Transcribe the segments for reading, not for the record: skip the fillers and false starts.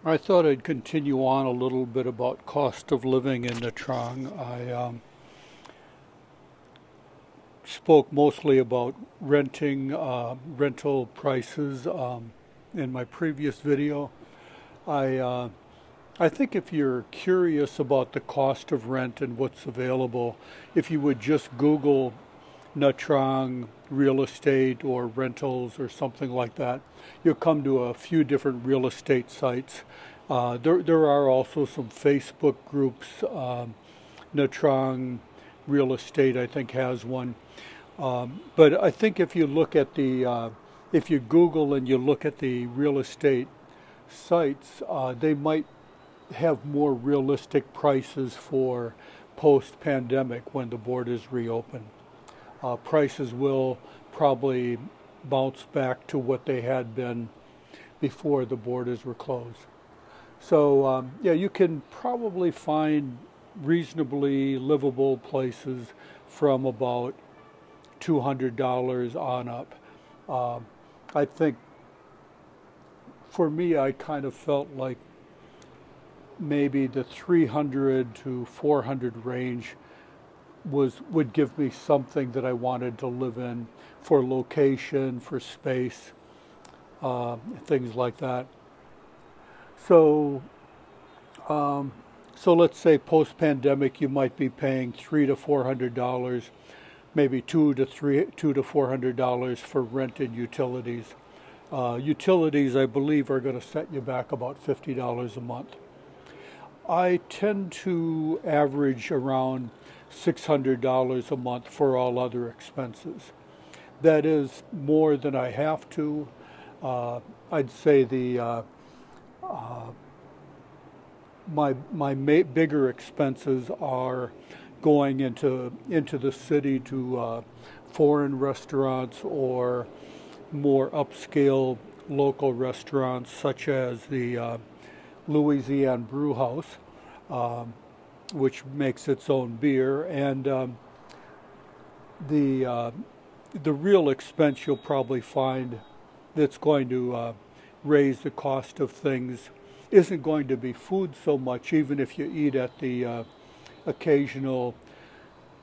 I thought I'd continue on a little bit about cost of living in Nha Trang. I spoke mostly about rental prices in my previous video. I uh, I think if you're curious about the cost of rent and what's available, if you would just Google Nha Trang real estate or rentals or something like that, you'll come to a few different real estate sites. There are also some Facebook groups. Nha Trang Real Estate, I think, has one. But I think if you look at if you Google and you look at the real estate sites, they might have more realistic prices for post-pandemic when the borders reopen. Prices will probably bounce back to what they had been before the borders were closed. So, yeah, you can probably find reasonably livable places from about $200 on up. Um, I think for me, I kind of felt like maybe the 300 to 400 range would give me something that I wanted to live in for location, for space, things like that. So, um, so let's say post-pandemic, you might be paying $300 to $400, maybe $200 to $400 for rent and utilities. Utilities, I believe, are going to set you back about $50 a month. I tend to average around $600 a month for all other expenses. That is more than I have to. I'd say my bigger expenses are going into the city to foreign restaurants or more upscale local restaurants such as the Louisiana Brew House, um, which makes its own beer, and the uh, the real expense you'll probably find that's going to raise the cost of things isn't going to be food so much, even if you eat at the occasional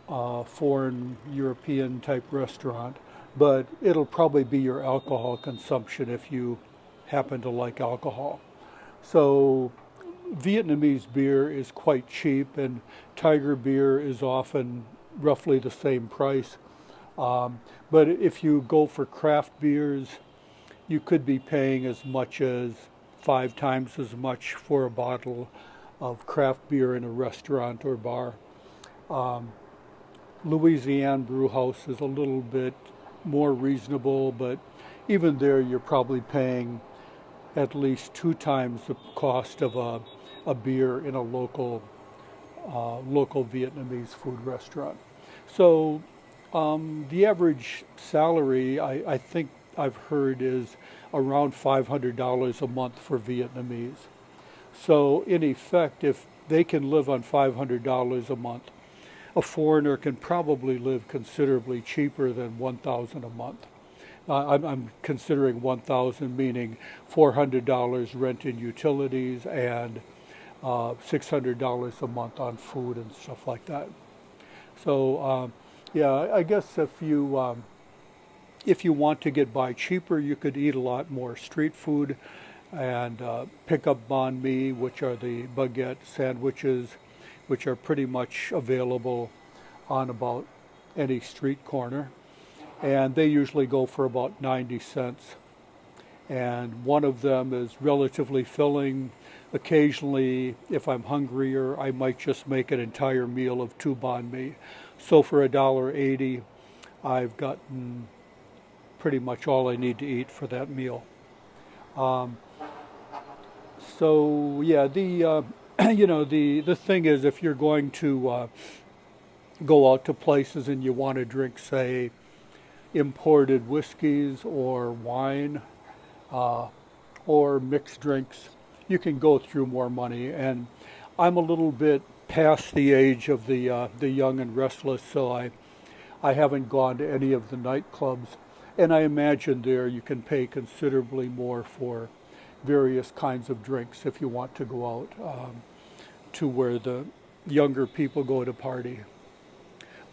foreign European type restaurant, but it'll probably be your alcohol consumption if you happen to like alcohol. So Vietnamese beer is quite cheap, and Tiger beer is often roughly the same price. But if you go for craft beers, you could be paying as much as 5 times as much for a bottle of craft beer in a restaurant or bar. Um, Louisiana Brew House is a little bit more reasonable, but even there, you're probably paying at least 2 times the cost of a beer in a local Vietnamese food restaurant. So the average salary, I think I've heard, is around $500 a month for Vietnamese. So in effect, if they can live on $500 a month, a foreigner can probably live considerably cheaper than 1,000 a month. I'm considering 1,000 meaning $400 rent and utilities and $600 a month on food and stuff like that. So yeah, I guess if you want to get by cheaper, you could eat a lot more street food and pick up banh mi, which are the baguette sandwiches, which are pretty much available on about any street corner. And they usually go for about 90 cents. And one of them is relatively filling. Occasionally, if I'm hungrier, I might just make an entire meal of 2 banh mi. So for $1.80, I've gotten pretty much all I need to eat for that meal. Um, so yeah, the the thing is, if you're going to go out to places and you want to drink, say, imported whiskeys or wine uh, or mixed drinks, you can go through more money. And I'm a little bit past the age of the young and restless, so I haven't gone to any of the nightclubs. And I imagine there you can pay considerably more for various kinds of drinks if you want to go out to where the younger people go to party.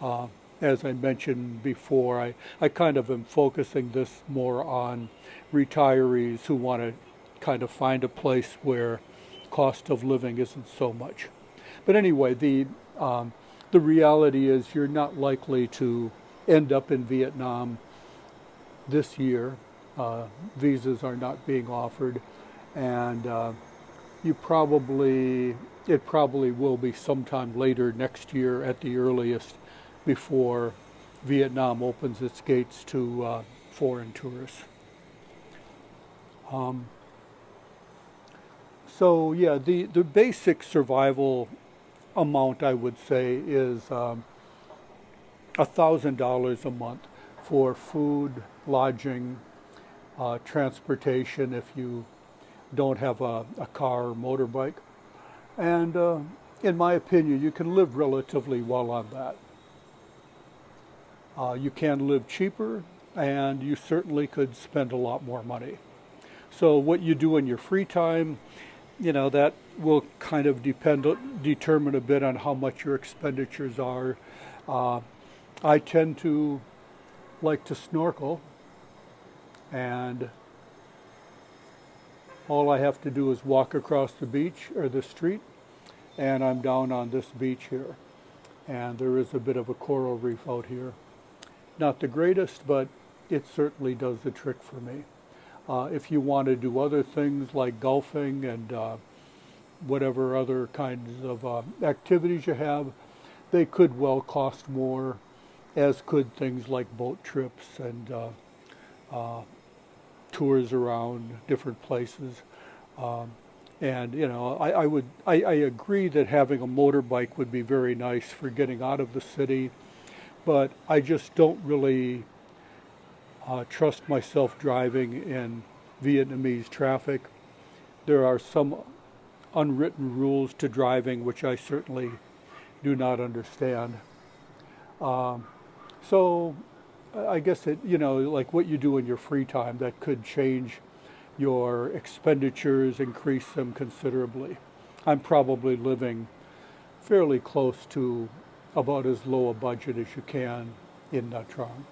Uh, as I mentioned before, I kind of am focusing this more on retirees who want to kind of find a place where cost of living isn't so much. But anyway, the reality is you're not likely to end up in Vietnam this year. Visas are not being offered, and it probably will be sometime later next year at the earliest before Vietnam opens its gates to foreign tourists. Um, so yeah, the basic survival amount I would say is $1,000 a month for food, lodging, transportation if you don't have a car or motorbike. And in my opinion, you can live relatively well on that. You can live cheaper, and you certainly could spend a lot more money. So what you do in your free time, that will kind of determine a bit on how much your expenditures are. Uh, I tend to like to snorkel, and all I have to do is walk across the beach or the street, and I'm down on this beach here. And there is a bit of a coral reef out here. Not the greatest, but it certainly does the trick for me. If you want to do other things like golfing and whatever other kinds of activities you have, they could well cost more, as could things like boat trips and tours around different places. And I agree that having a motorbike would be very nice for getting out of the city, but I just don't really trust myself driving in Vietnamese traffic. There are some unwritten rules to driving which I certainly do not understand. So I guess like what you do in your free time, that could change your expenditures, increase them considerably. I'm probably living fairly close to about as low a budget as you can in Nha Trang.